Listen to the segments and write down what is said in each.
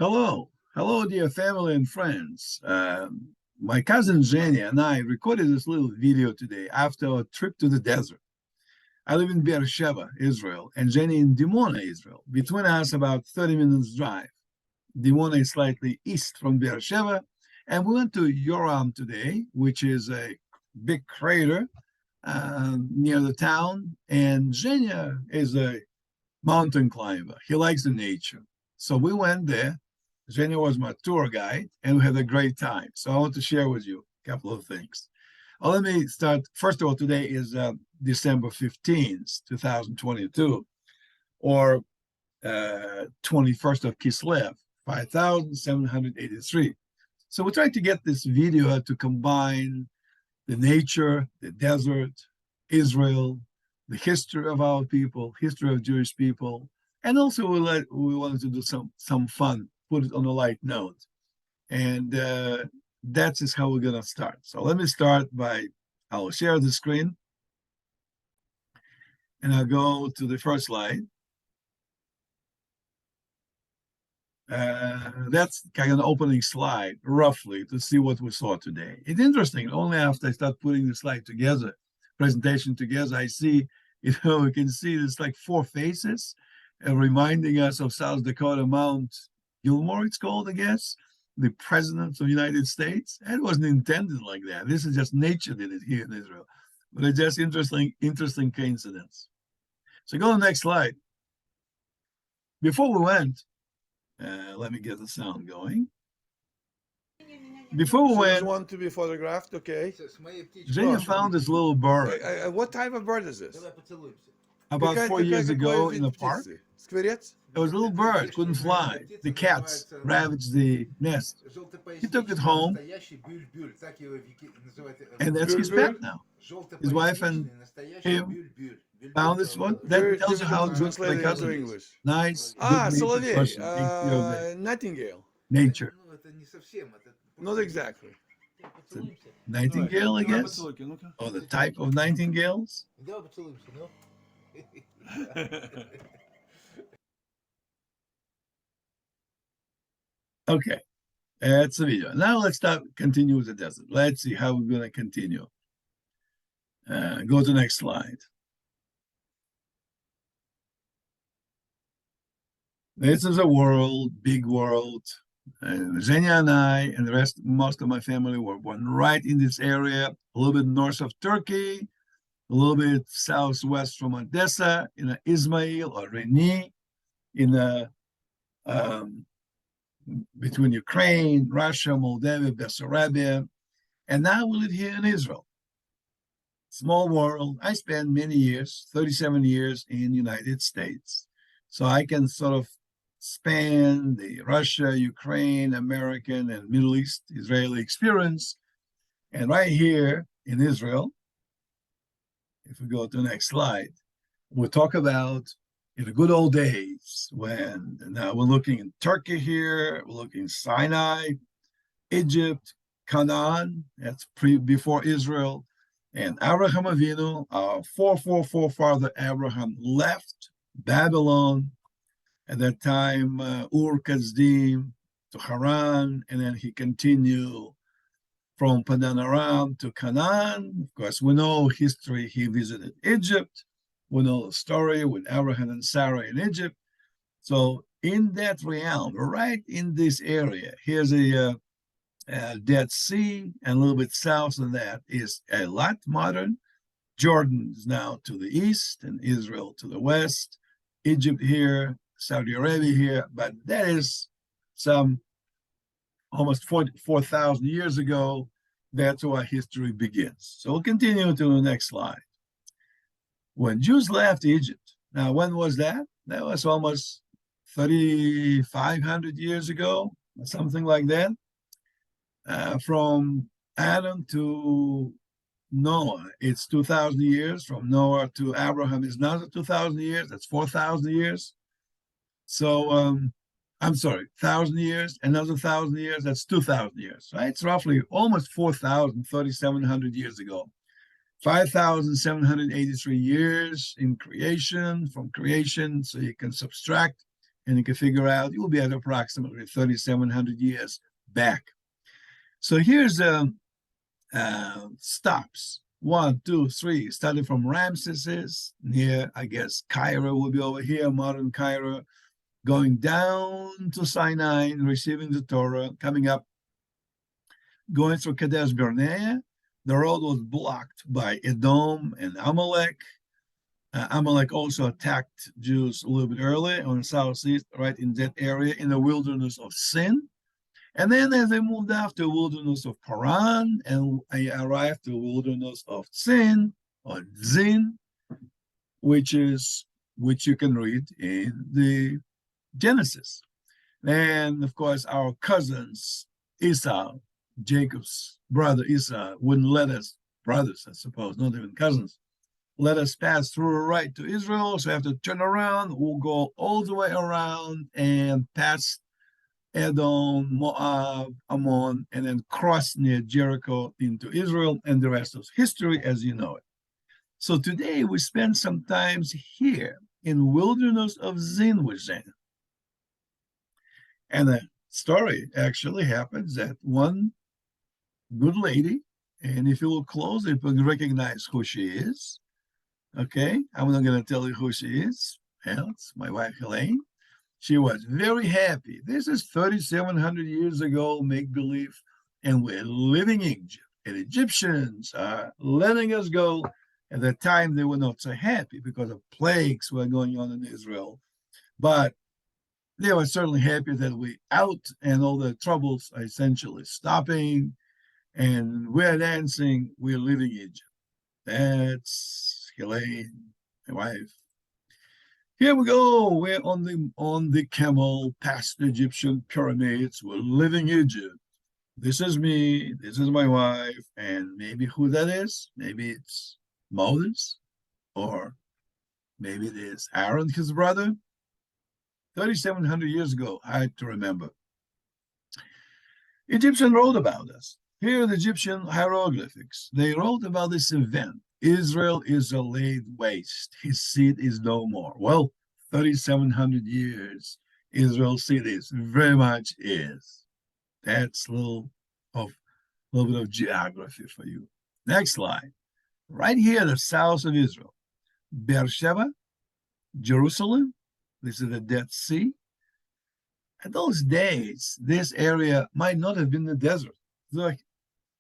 Hello, dear family and friends. My cousin Zenya and I recorded this little video today after a trip to the desert. I live in Beersheba, Israel, and Zenya in Dimona, Israel. Between us, about 30 minutes drive. Dimona is slightly east from Beersheba, and we went to Yoram today, which is a big crater near the town. And Zenya is a mountain climber. He likes the nature. So we went there. Zenya was my tour guide, and we had a great time. So I want to share with you a couple of things. Well, let me start. First of all, today is December 15th, 2022, or 21st of Kislev, 5783. So we tried to get this video to combine the nature, the desert, Israel, the history of our people, history of Jewish people, and also we wanted to do some fun, put it on a light note. And that is how we're going to start. So let me start by, I'll share the screen. And I'll go to the first slide. That's kind of an opening slide, roughly, to see what we saw today. It's interesting. Only after I start putting the slide together, presentation together, I see, we can see there's like four faces reminding us of South Dakota, Mount Gilmore, it's called, I guess, the president of the United States. And it wasn't intended like that. This is just nature did it here in Israel. But it's just interesting coincidence. So go to the next slide. Before we went, let me get the sound going. Before we went, want to be photographed, okay. Zenya found this little bird What type of bird is this? about 4 years ago in the park. Skvirets? It was a little bird, couldn't fly. The cats ravaged the nest. He took it home, and that's his pet now. His wife and him found this one. That tells you how good my cousin is. Nice, good-natured Соловей, person. Takes care of the nightingale. nature. Not exactly. It's a nightingale, I guess, or the type of nightingales. Okay, that's the video. Now let's continue with the desert. Let's see how we're going to continue. Go to the next slide. This is a world, big world. Zenya and I and the rest, most of my family were born right in this area, a little bit north of Turkey, a little bit southwest from Odessa, in Ismail or Reni, in between Ukraine, Russia, Moldavia, Bessarabia, and now we live here in Israel. Small world. I spent many years, 37 years in the United States. So I can sort of span the Russia, Ukraine, American, and Middle East, Israeli experience. And right here in Israel, if we go to the next slide, we'll talk about in the good old days when, now we're looking in Turkey here, we're looking Sinai, Egypt, Canaan, that's before Israel, and Abraham Avinu, our forefather Abraham left Babylon, at that time Ur-Kasdim to Haran, and then he continued from Padan Aram to Canaan. Of course, we know history, he visited Egypt. We know the story with Abraham and Sarah in Egypt. So in that realm, right in this area, here's a Dead Sea, and a little bit south of that is a lot modern. Jordan is now to the east, and Israel to the west. Egypt here, Saudi Arabia here, but that is some almost 4,000 years ago. That's where history begins. So we'll continue to the next slide. When Jews left Egypt, now when was that? That was almost 3,500 years ago, or something like that. From Adam to Noah, it's 2,000 years. From Noah to Abraham is another 2,000 years. That's 4,000 years. So, I'm sorry, 1,000 years, another 1,000 years, that's 2,000 years, right? It's roughly almost 4,000, 3,700 years ago. 5,783 years in creation, from creation, so you can subtract and you can figure out you'll be at approximately 3,700 years back. So here's stops. 1, 2, 3, starting from Ramesses near, I guess, Cairo will be over here, modern Cairo, going down to Sinai, receiving the Torah, coming up, going through Kadesh Barnea. The road was blocked by Edom and Amalek. Amalek also attacked Jews a little bit earlier on the southeast, right in that area, in the wilderness of Sin. And then as they moved out to the wilderness of Paran, and I arrived to the wilderness of Sin, or Zin, which you can read in the Genesis. And of course, our cousins, Esau, Jacob's brother Esau, wouldn't let us, brothers, I suppose, not even cousins, let us pass through right to Israel. So we have to turn around. We'll go all the way around and pass Edom, Moab, Ammon, and then cross near Jericho into Israel, and the rest is history as you know it. So today we spend some time here in wilderness of Zin with Zenya. And the story actually happens that one good lady, and if you look closely, you can recognize who she is. Okay, I'm not going to tell you who she is. Well, it's my wife, Helene. She was very happy. This is 3,700 years ago, make believe, and we're living in Egypt. And Egyptians are letting us go. At the time, they were not so happy because of plagues were going on in Israel. But they were certainly happy that we're out and all the troubles are essentially stopping. And we're dancing, we're living in Egypt. That's Helene, my wife. Here we go. We're on the camel past the Egyptian pyramids. We're living Egypt. This is me. This is my wife. And maybe who that is? Maybe it's Moses, or maybe it is Aaron, his brother. 3,700 years ago, hard to remember. Egyptian wrote about us. Here are the Egyptian hieroglyphics. They wrote about this event. Israel is laid waste. His seed is no more. Well, 3,700 years, Israel's seed is very much is. That's a little bit of geography for you. Next slide. Right here, the south of Israel, Beersheba, Jerusalem. This is the Dead Sea. In those days, this area might not have been the desert. The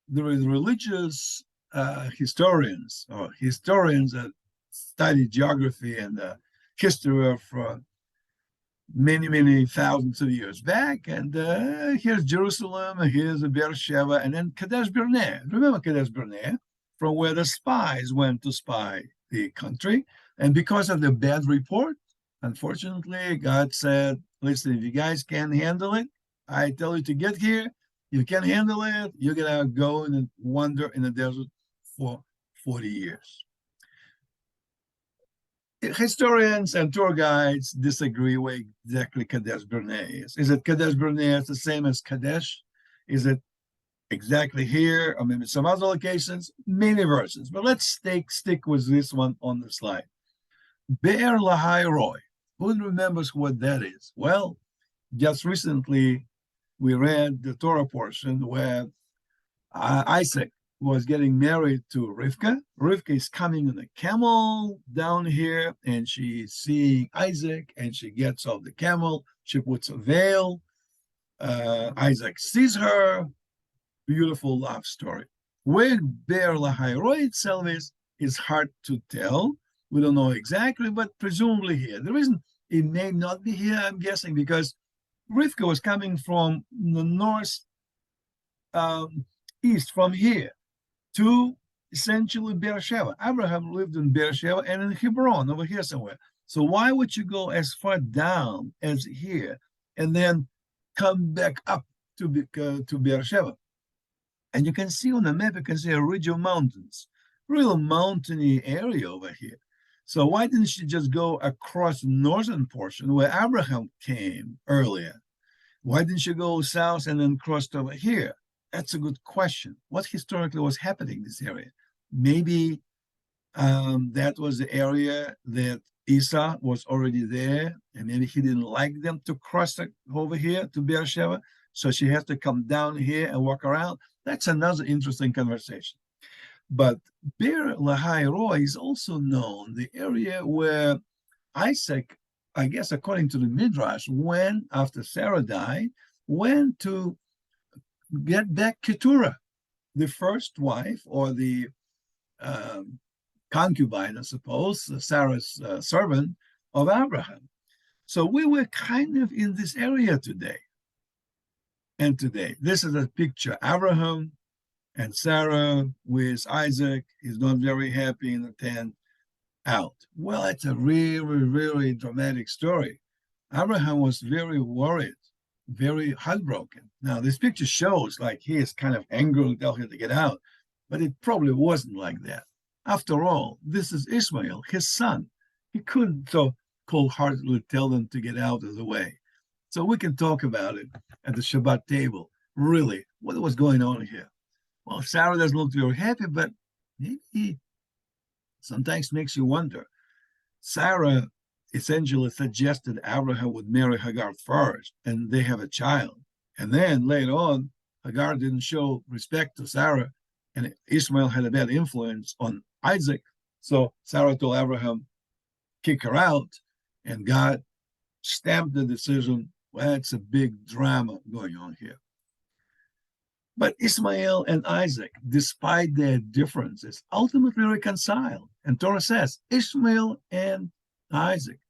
religious historians that study geography and history of many, many thousands of years back. And here's Jerusalem, and here's Beersheba, and then Kadesh Barnea. Remember Kadesh Barnea, from where the spies went to spy the country. And because of the bad report, unfortunately, God said, listen, if you guys can't handle it, I tell you to get here. You can't handle it, you're going to go and wander in the desert for 40 years. Historians and tour guides disagree where exactly Kadesh Barnea is. Is it Kadesh Barnea the same as Kadesh? Is it exactly here? Or maybe some other locations? Many versions. But let's stick with this one on the slide. Be'er Lahai Roy. Who remembers what that is? Well, just recently, we read the Torah portion where Isaac was getting married to Rivka. Rivka is coming on a camel down here, and she's seeing Isaac, and she gets off the camel. She puts a veil. Isaac sees her. Beautiful love story. Where Be'er Lahai Roy itself is hard to tell. We don't know exactly, but presumably here. The reason it may not be here, I'm guessing, because Rivka was coming from the north east, from here, to essentially Beersheba. Abraham lived in Beersheba and in Hebron, over here somewhere. So why would you go as far down as here and then come back up to Beersheba? And you can see on the map, you can see a ridge of mountains, real mountainy area over here. So why didn't she just go across the northern portion where Abraham came earlier? Why didn't she go south and then crossed over here? That's a good question. What historically was happening in this area? Maybe that was the area that Esau was already there, and maybe he didn't like them to cross over here to Beersheba, so she has to come down here and walk around. That's another interesting conversation. But Beer Lahai Roi is also known, the area where Isaac, I guess according to the Midrash, went after Sarah died, went to get back Keturah, the first wife or the concubine, I suppose, Sarah's servant of Abraham. So we were kind of in this area today. And today, this is a picture. Abraham and Sarah with Isaac is not very happy in the tent out. Well, it's a really, really dramatic story. Abraham was very worried, very heartbroken. Now, this picture shows like he is kind of angry to tell her to get out, but it probably wasn't like that. After all, this is Ishmael, his son. He couldn't so cold-heartedly tell them to get out of the way. So we can talk about it at the Shabbat table. Really, what was going on here? Well, Sarah doesn't look very happy, but maybe sometimes makes you wonder. Sarah essentially suggested Abraham would marry Hagar first, and they have a child. And then later on, Hagar didn't show respect to Sarah, and Ishmael had a bad influence on Isaac. So Sarah told Abraham, kick her out, and God stamped the decision. Well, it's a big drama going on here. But Ishmael and Isaac, despite their differences, ultimately reconciled. And Torah says, Ishmael and Isaac.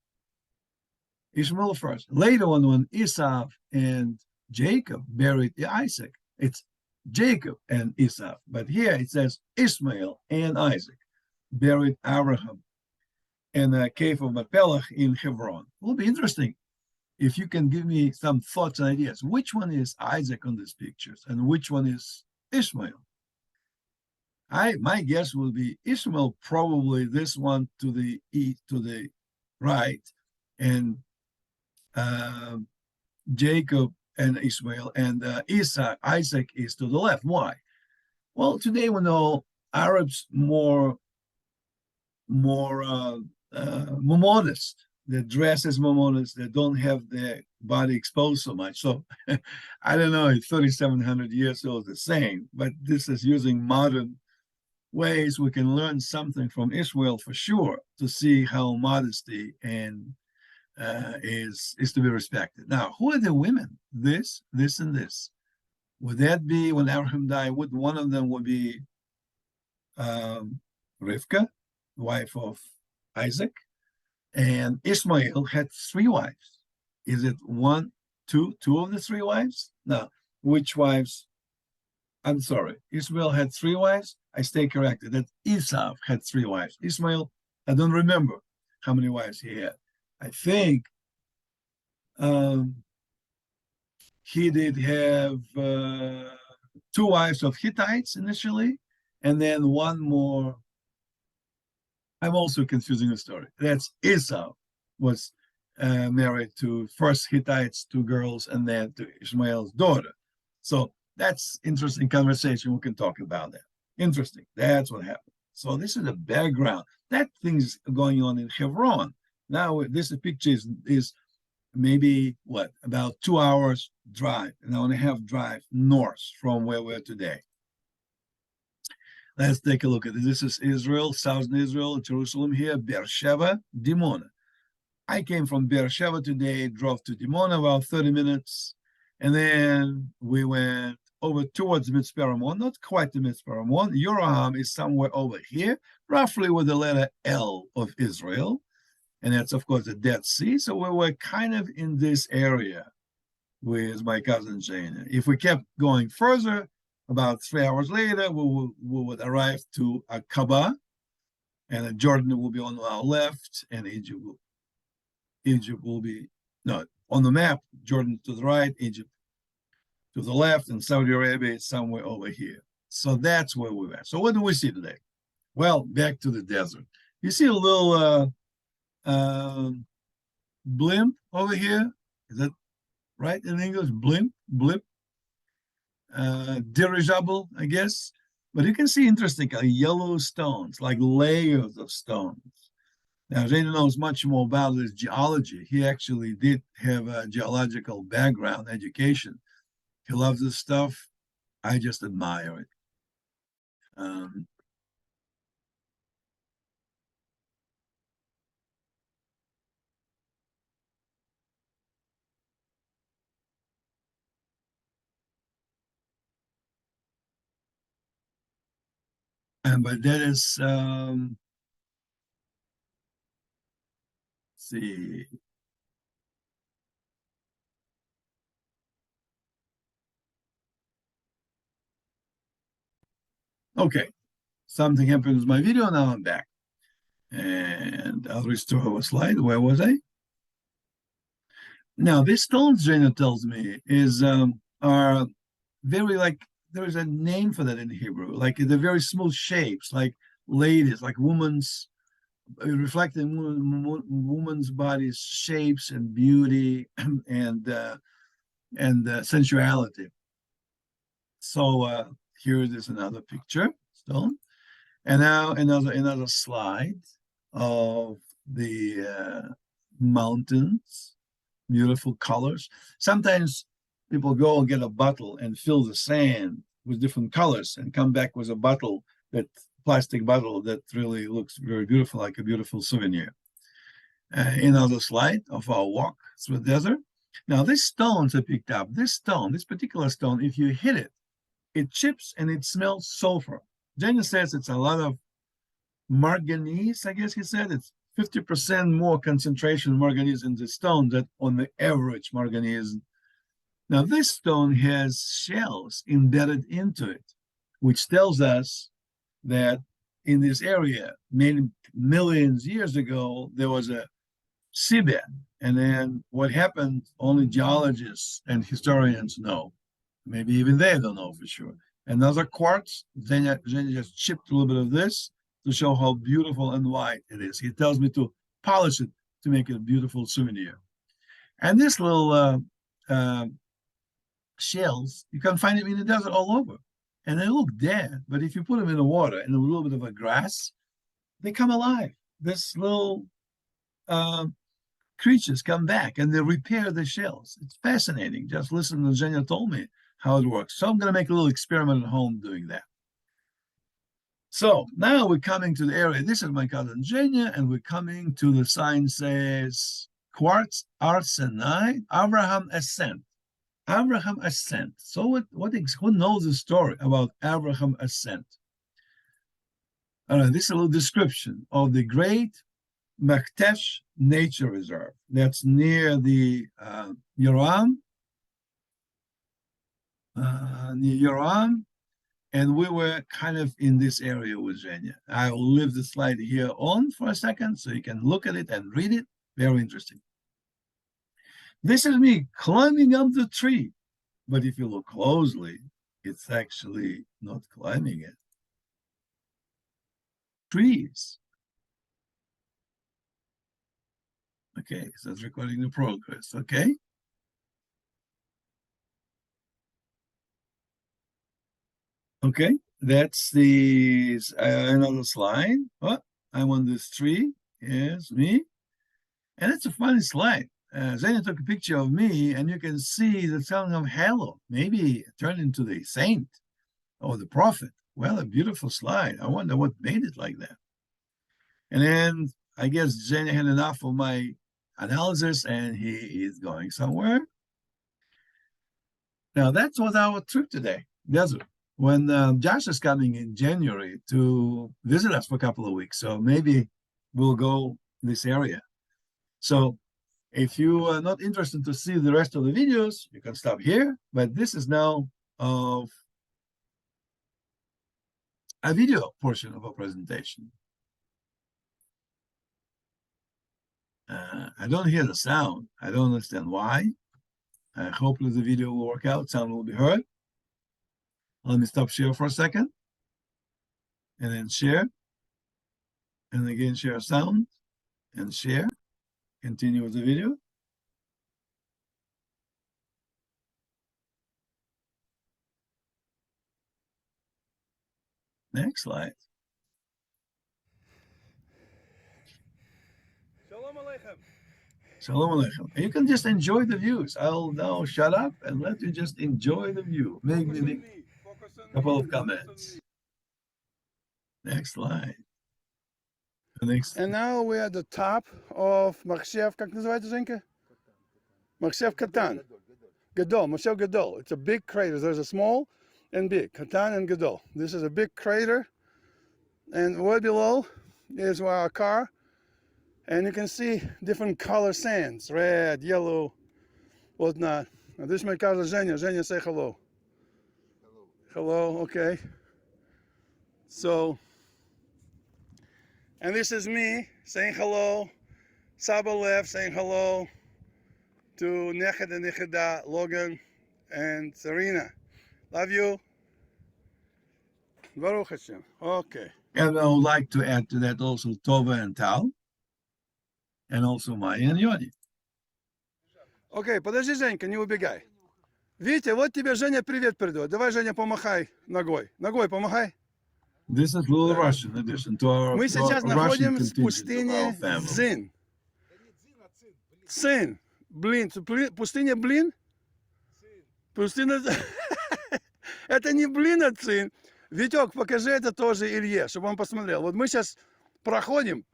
Ishmael first. Later on, when Esau and Jacob buried Isaac, it's Jacob and Esau. But here it says Ishmael and Isaac buried Abraham in the cave of Machpelah in Hebron. It will be interesting if you can give me some thoughts and ideas. Which one is Isaac on these pictures and which one is Ishmael? My guess will be Ishmael, probably this one to the east, to the right, and Jacob and Ishmael, and Isaac is to the left. Why? Well, today we know Arabs more modest. Their dress is more modest. They don't have their body exposed so much. So I don't know if 3,700 years old is the same, but this is using modern ways. We can learn something from Israel for sure to see how modesty and is to be respected. Now, who are the women? This, and this. Would that be when Abraham died? Would one of them would be Rivka, wife of Isaac? And Ishmael had three wives. Is it one, two of the three wives? No. Which wives? I'm sorry. Ishmael had three wives. I stay corrected. That Esau had three wives. Ishmael, I don't remember how many wives he had. I think he did have two wives of Hittites initially, and then one more. I'm also confusing the story. That's Esau was married to first Hittites, two girls, and then to Ishmael's daughter. So that's interesting conversation. We can talk about that. Interesting. That's what happened. So this is the background. That thing's going on in Hebron. Now this picture is maybe what, about 2 hours drive, an hour and a half drive north from where we're today. Let's take a look at this. This is Israel, southern Israel, Jerusalem here, Beersheba, Dimona. I came from Beersheba today, drove to Dimona about 30 minutes, and then we went over towards Mitzpe Ramon, not quite the Mitzpe Ramon. Yoraham is somewhere over here, roughly with the letter L of Israel, and that's, of course, the Dead Sea. So we were kind of in this area with my cousin Zenya. If we kept going further, about 3 hours later, we would arrive to Aqaba, and Jordan will be on our left, and Egypt will be, no, on the map, Jordan to the right, Egypt to the left, and Saudi Arabia is somewhere over here. So that's where we were. So what do we see today? Well, back to the desert. You see a little blimp over here? Is that right in English? Blimp? Dirigible, I guess. But you can see interesting yellow stones, like layers of stones. Now, Zenya knows much more about his geology. He actually did have a geological background education. He loves this stuff. I just admire it. Um, but that is, let's see. Okay, something happened with my video. Now I'm back. And I'll restore a slide. Where was I? Now, these stones, Jana tells me, are very like there's a name for that in Hebrew. Like they're very smooth shapes, like ladies, like women's reflecting woman's bodies, shapes and beauty and sensuality. So here it is another picture stone, and now another slide of the mountains, beautiful colors. Sometimes people go and get a bottle and fill the sand with different colors and come back with a bottle, that plastic bottle that really looks very beautiful, like a beautiful souvenir. Another slide of our walk through the desert. Now, these stones I picked up, this particular stone, if you hit it, it chips and it smells sulfur. Jenny says it's a lot of manganese, I guess he said. It's 50% more concentration of manganese in the stone than on the average manganese. Now, this stone has shells embedded into it, which tells us that in this area, many millions of years ago, there was a seabed. And then what happened, only geologists and historians know. Maybe even they don't know for sure. Another quartz, Zenya just chipped a little bit of this to show how beautiful and white it is. He tells me to polish it to make it a beautiful souvenir. And this little shells, you can find them in the desert all over. And they look dead, but if you put them in the water and a little bit of a grass, they come alive. This little creatures come back and they repair the shells. It's fascinating. Just listen to Zenya told me how it works. So I'm going to make a little experiment at home doing that. So now we're coming to the area. This is my cousin Zenya, and we're coming to the sign says Quartz Arsenai Abraham Ascent. Abraham Ascent. So who knows the story about Abraham Ascent? All right, this is a little description of the great Maktesh Nature Reserve. That's near the Yoram, and we were kind of in this area with Zenya. I will leave the slide here on for a second so you can look at it and read it. Very interesting. This is me climbing up the tree, but if you look closely, it's actually not climbing it. Trees. Okay, so it's recording the progress, okay? Okay, that's the another slide. Oh, I'm on this tree. Yes, me. And it's a funny slide. Zena took a picture of me, and you can see the tongue of halo. Maybe turned into the saint or the prophet. Well, a beautiful slide. I wonder what made it like that. And then I guess Zena had enough of my analysis, and he is going somewhere. Now, that was our trip today, desert. When Josh is coming in January to visit us for a couple of weeks, so maybe we'll go this area. So if you are not interested to see the rest of the videos, you can stop here. But this is now of a video portion of a presentation. I don't hear the sound. I don't understand why. Hopefully the video will work out. Sound will be heard. Let me stop share for a second. And then share. And again, share sound. And share. Continue with the video. Next slide. Shalom Aleichem. And you can just enjoy the views. I'll now shut up and let you just enjoy the view. Maybe a couple of comments. Next slide. The next. And now we're at the top of Machshev, как называется, Женька? Machshev Katan. Gadol, Machshev Gadol. It's a big crater. There's a small and big, Katan and Gadol. This is a big crater. And way below is our car. And you can see different color sands, red, yellow, whatnot. Now, this is my car, Zenya. Zenya, say hello. Hello, okay. So, and this is me saying hello. Saba Lev saying hello to Negev and Necheda, Logan and Serena. Love you. Baruch Hashem. Okay. And I would like to add to that also Tova and Tal. And also Maya and Yoni. Окей, подожди, Женька, не убегай. Витя, вот тебе Женя привет передает. Давай, Женя, помахай ногой. Ногой помахай. This is little Russian addition to our, Мы сейчас Russian находимся в contingent of our пустыне family. Зин. Цин. Блин. Пустыня Блин? Пустыня... Это не Блин, а Цин. Витек, покажи это тоже Илье, чтобы он посмотрел. Вот мы сейчас проходим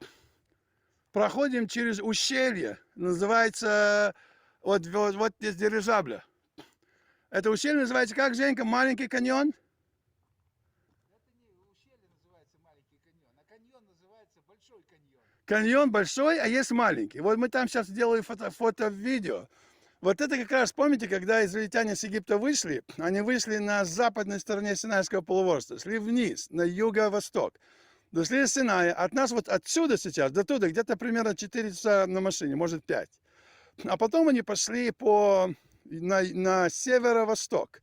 через ущелье. Называется... Вот здесь дирижабля. Это ущелье называется как, Женька? Маленький каньон? Каньон большой, а есть маленький. Вот мы там сейчас делаем фото-видео. Вот это как раз, помните, когда израильтяне с Египта вышли, они вышли на западной стороне Синайского полуострова, шли вниз, на юго-восток. Дошли до Синая. От нас вот отсюда сейчас, до туда, где-то примерно 4 часа на машине, может 5. А потом они пошли на северо-восток.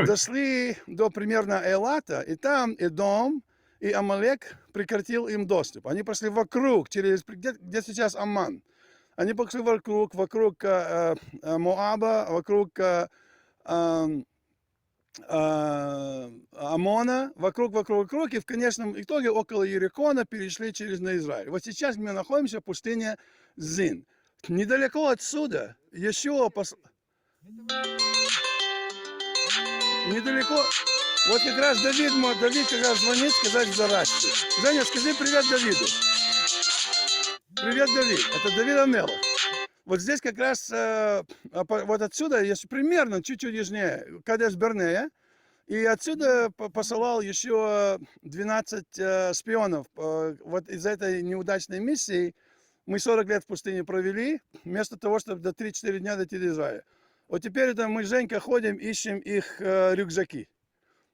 Дошли до примерно Элата, и там Эдом и Амалек прекратил им доступ. Они пошли вокруг, где сейчас Амман. Они пошли вокруг Моаба, вокруг Амона, вокруг, и в конечном итоге около Иерихона перешли на Израиль. Вот сейчас мы находимся в пустыне Зин. Недалеко отсюда еще недалеко. Вот как раз Давид как раз звонит сказать здрасте. Женя, скажи привет Давиду. Привет, Давид. Это Давид Амелов. Вот здесь как раз, вот отсюда, если примерно чуть-чуть южнее, Кадеш Бернея, и отсюда посылал еще 12 шпионов. Вот из этой неудачной миссии мы 40 лет в пустыне провели, вместо того, чтобы до 3-4 дня дойти до Израиля. Вот теперь это мы с Женькой ходим, ищем их рюкзаки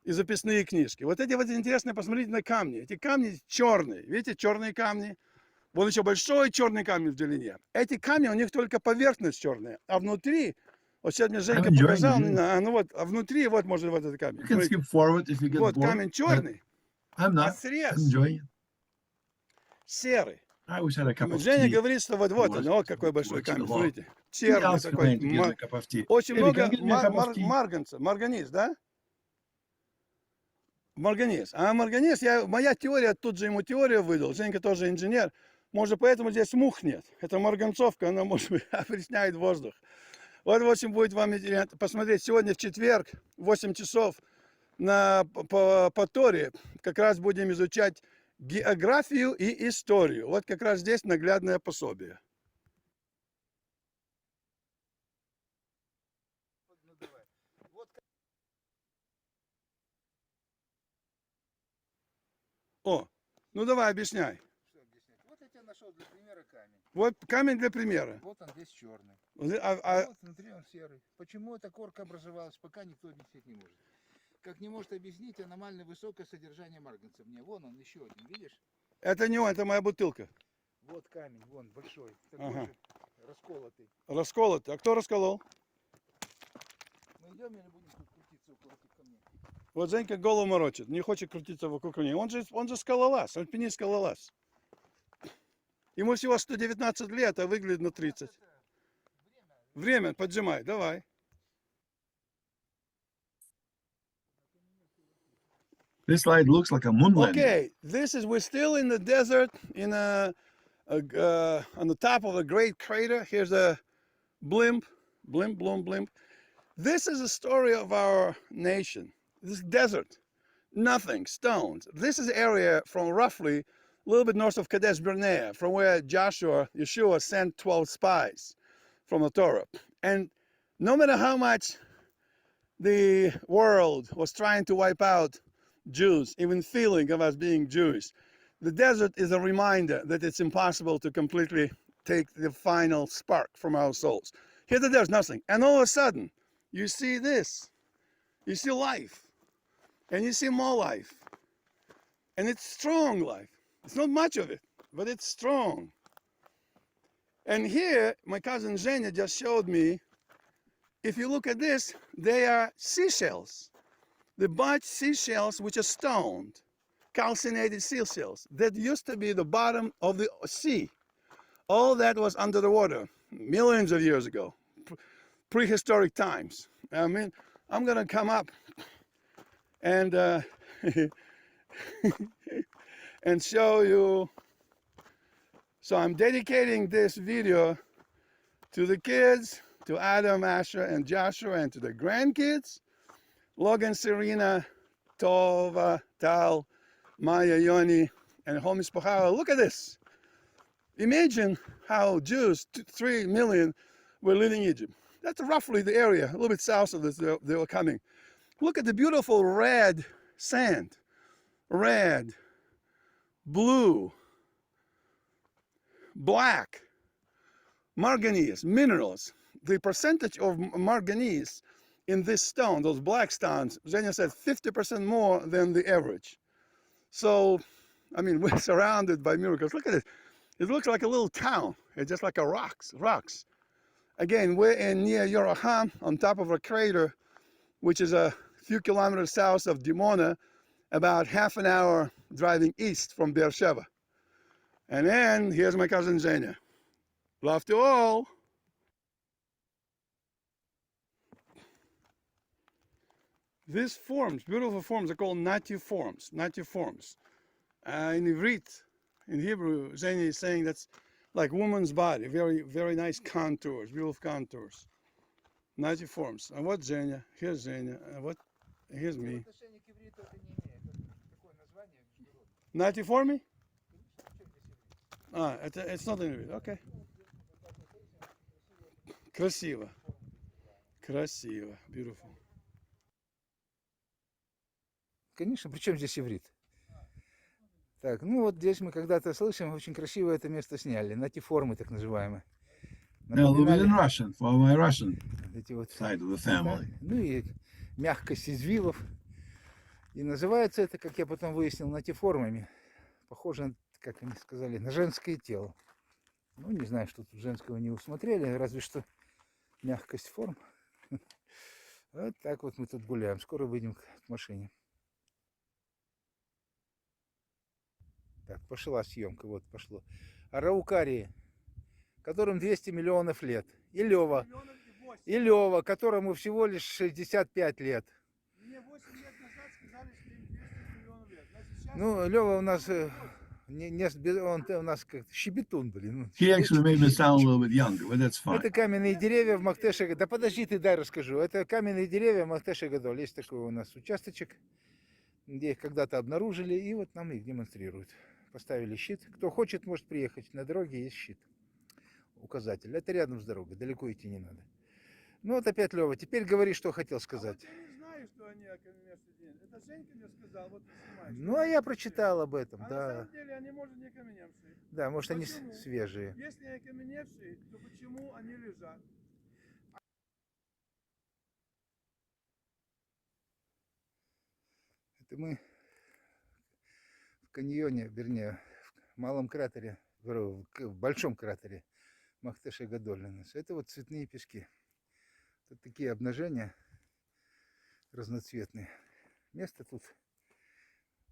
и записные книжки. Вот эти вот интересные, посмотрите на камни. Эти камни черные, видите, черные камни. Вот еще большой черный камень в длине. Эти камни, у них только поверхность черная, а внутри, вот сейчас мне Женька показал, ну вот, а внутри, вот может вот этот камень. Вот камень черный, а срез серый. Женя говорит, что вот он, о, какой большой камень, смотрите. Черный такой. Очень много марганец, да? Марганец. А марганец, моя теория, тут же ему теорию выдал. Женька тоже инженер. Может, поэтому здесь мух нет. Это марганцовка, она, может быть, опресняет воздух. Вот, в общем, будет вам посмотреть. Сегодня в четверг, 8 часов, по Торе, как раз будем изучать географию и историю. Вот как раз здесь наглядное пособие. О, ну давай, объясняй. Что объяснять? Вот я тебе нашел для примера камень. Вот камень для примера. Вот он здесь черный. Вот внутри он серый. Почему эта корка образовалась, пока никто объяснить не может. Как не может объяснить аномально высокое содержание марганца в ней. Вон он, еще один, видишь? Это не он, это моя бутылка. Вот камень, вон, большой. Такой же расколотый. Расколотый. А кто расколол? Мы идем или будем тут крутиться около этих камней? Вот Женька голову морочит, не хочет крутиться вокруг камней. Он же скалолаз, альпинист скалолаз. Ему всего 119 лет, а выглядит на 30. Время, поджимай, давай. This slide looks like a moonland. Okay, we're still in the desert, on the top of a great crater. Here's a blimp. This is the story of our nation. This desert, nothing, stones. This is the area from roughly a little bit north of Kadesh Barnea, from where Yeshua sent 12 spies from the Torah. And no matter how much the world was trying to wipe out Jews, even feeling of us being Jewish, the desert is a reminder that it's impossible to completely take the final spark from our souls. Here there's nothing. And all of a sudden, you see this. You see life. And you see more life. And it's strong life. It's not much of it, but it's strong. And here, my cousin Zenya just showed me, if you look at this, they are seashells. The barge seashells, which are stoned, calcinated seashells, that used to be the bottom of the sea. All that was under the water millions of years ago, prehistoric times. I mean, I'm going to come up and and show you. So I'm dedicating this video to the kids, to Adam, Asher, and Joshua, and to the grandkids, Logan, Serena, Tova, Tal, Maya, Yoni, and Hom Mishpacha. Look at this. Imagine how Jews, 3 million, were living in Egypt. That's roughly the area, a little bit south of this, they were coming. Look at the beautiful red sand. Red, blue, black, manganese, minerals. The percentage of manganese in this stone, those black stones, Zenya said 50% more than the average. So, I mean, we're surrounded by miracles. Look at it. It looks like a little town. It's just like a rocks. Again, we're near Yoraham, on top of a crater, which is a few kilometers south of Dimona, about half an hour driving east from Beersheba. And then, here's my cousin Zenya. Love to all. These forms, beautiful forms, are called native forms. In Ivrit, in Hebrew, Zenya is saying that's like woman's body, very, very nice contours, beautiful contours. Native forms. And what Zenya? Here's Zenya. Here's me. Native for me? It's not in Ivrit. Okay. Красиво. Beautiful. Конечно, при чем здесь иврит? Так, ну вот здесь мы когда-то слышим, очень красиво это место сняли, натиформы так называемые. Now, a little bit in Russian for my Russian Эти вот, side of the family. ну и мягкость извивов. И называется это, как я потом выяснил, натиформами. Похоже, как они сказали, на женское тело. Ну, не знаю, что тут женского не усмотрели, разве что мягкость форм. Вот так вот мы тут гуляем. Скоро выйдем к машине. Так, пошла съемка, вот пошло. Араукарии, которым 200 миллионов лет. И Лева, которому всего лишь 65 лет. Мне 8 лет назад сказали, что им 200 миллионов лет. Ну, Лева у нас, он у нас как щебетун, блин. He actually made me sound a little bit younger, but that's fine. Это каменные деревья в Махтеше. Да подожди, ты дай расскажу. Это каменные деревья в Махтеше Гадоль. Есть такой у нас участочек, где их когда-то обнаружили, и вот нам их демонстрируют. Поставили щит. Кто хочет, может приехать. На дороге есть щит. Указатель. Это рядом с дорогой. Далеко идти не надо. Ну вот опять Лева. Теперь говори, что хотел сказать. Я не знаю, что они окаменевший день. Это Женька мне сказал, вот ты снимаешь. Ну а я прочитал об этом, А да. на самом деле они, может, не окаменевшие. Да, может они Почему? свежие. Если окаменевшие, то почему они лежат? Это мы в каньоне, вернее, в малом кратере, в большом кратере Махтеше Гадоль. Это вот цветные пески. Тут такие обнажения разноцветные. Место тут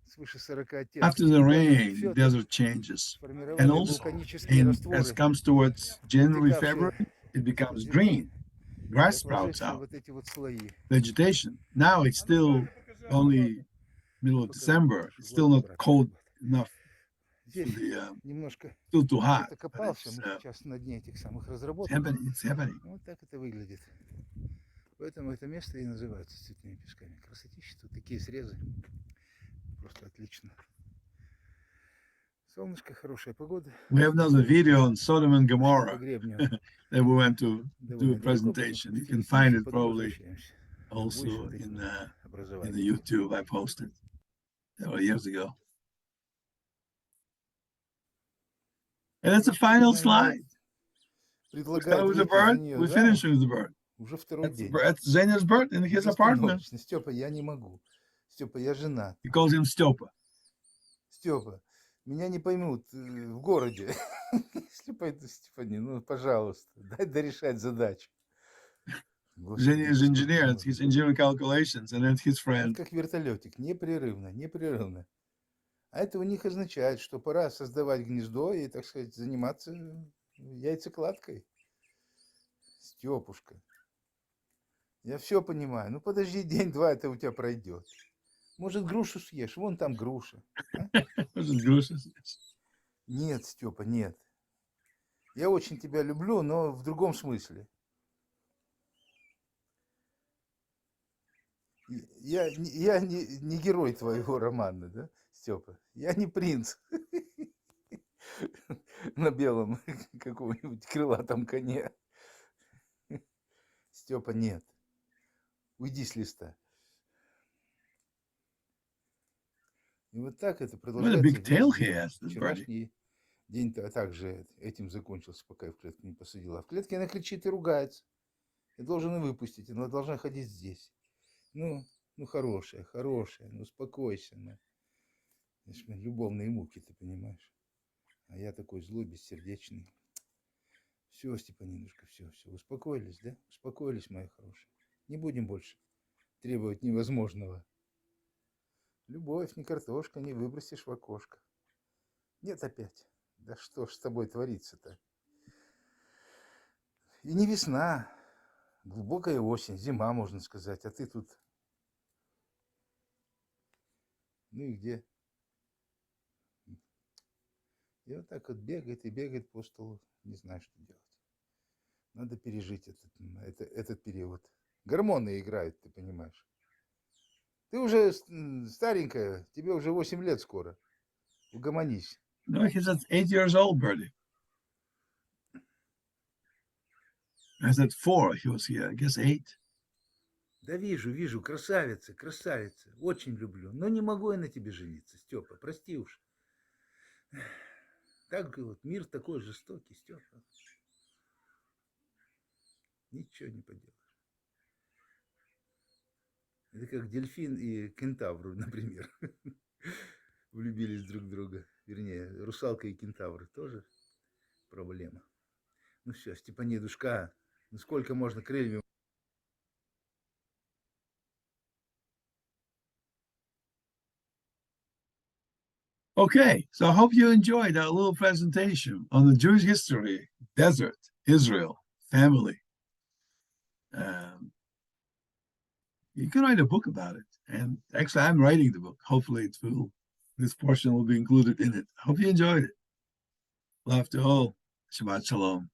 свыше 40 оттенков. After the rain, the desert changes. And also, as it comes towards January, February, it becomes green. Grass sprouts out. Вот эти вот слои. Vegetation. Now it's still only middle of December. It's still not cold enough Здесь the немножко still too hot. кто-то But копался, it's мы сейчас на дне этих самых it's разработок. happening. It's happening. Вот так это выглядит. Поэтому это место и называется цветными песками. Красотища, тут такие срезы. Просто отлично. Солнышко, хорошая погода. We have another video on Sodom and По Gomorrah гребню that we went to do a довольно далеко, потом presentation. You can спустились find вниз и it потом probably возвращаемся. also Больше вот этим in the образованием. YouTube I posted years ago. And that's the final slide. We started Предлагают with the выйти за bird. нее We замуж finished with the bird. уже второй день. That's Zenya's bird in his apartment. Безостановочно. Степа, я не могу. Степа, я женат. He calls him Stiopa. Степа, меня не поймут в городе. Если пойду, Степани, ну, пожалуйста, дай дорешать задачу. Zenya is engineer. It's his engineering calculations. And then his friend. Вот как вертолетик, непрерывно, непрерывно. А это у них означает, что пора создавать гнездо и, так сказать, заниматься яйцекладкой. Степушка, я все понимаю. Ну, подожди, день-два, это у тебя пройдет. Может, грушу съешь? Вон там груша. А? Нет, Степа, нет. Я очень тебя люблю, но в другом смысле. Я не герой твоего романа, да, Степа? Я не принц на белом каком-нибудь крылатом коне. Степа, нет. Уйди с листа. И вот так это продолжается. Вчерашний день-то также этим закончился, пока я в клетку не посадила. А в клетке она кричит и ругается. Я должен ее выпустить, она должна ходить здесь. Ну, хорошая, ну успокойся. Ну. Любовные муки, ты понимаешь. А я такой злой, бессердечный. Все, Степанинушка, все. Успокоились, да? Успокоились, мои хорошие. Не будем больше требовать невозможного. Любовь, не картошка, не выбросишь в окошко. Нет опять. Да что ж с тобой творится-то? И не весна. Глубокая осень, зима, можно сказать. А ты тут... Ну и где? И вот так вот бегает и бегает по столу. Не знаю, что делать. Надо пережить этот период. Гормоны играют, ты понимаешь. Ты уже старенькая, тебе уже 8 лет скоро. Угомонись. No, he's at 8 years old, Birdie. I said 4. He was here, I guess 8. Да вижу, красавица. Очень люблю. Но не могу я на тебе жениться, Степа. Прости уж. Так вот, мир такой жестокий, Степа. Ничего не поделаешь. Это как дельфин и кентавр, например. Влюбились друг в друга. Вернее, русалка и кентавр тоже проблема. Ну все, Степанидушка, ну сколько можно крыльями... Okay, so I hope you enjoyed that little presentation on the Jewish history, desert, Israel, family. You can write a book about it. And actually, I'm writing the book. Hopefully, this portion will be included in it. Hope you enjoyed it. Love to all. Shabbat Shalom.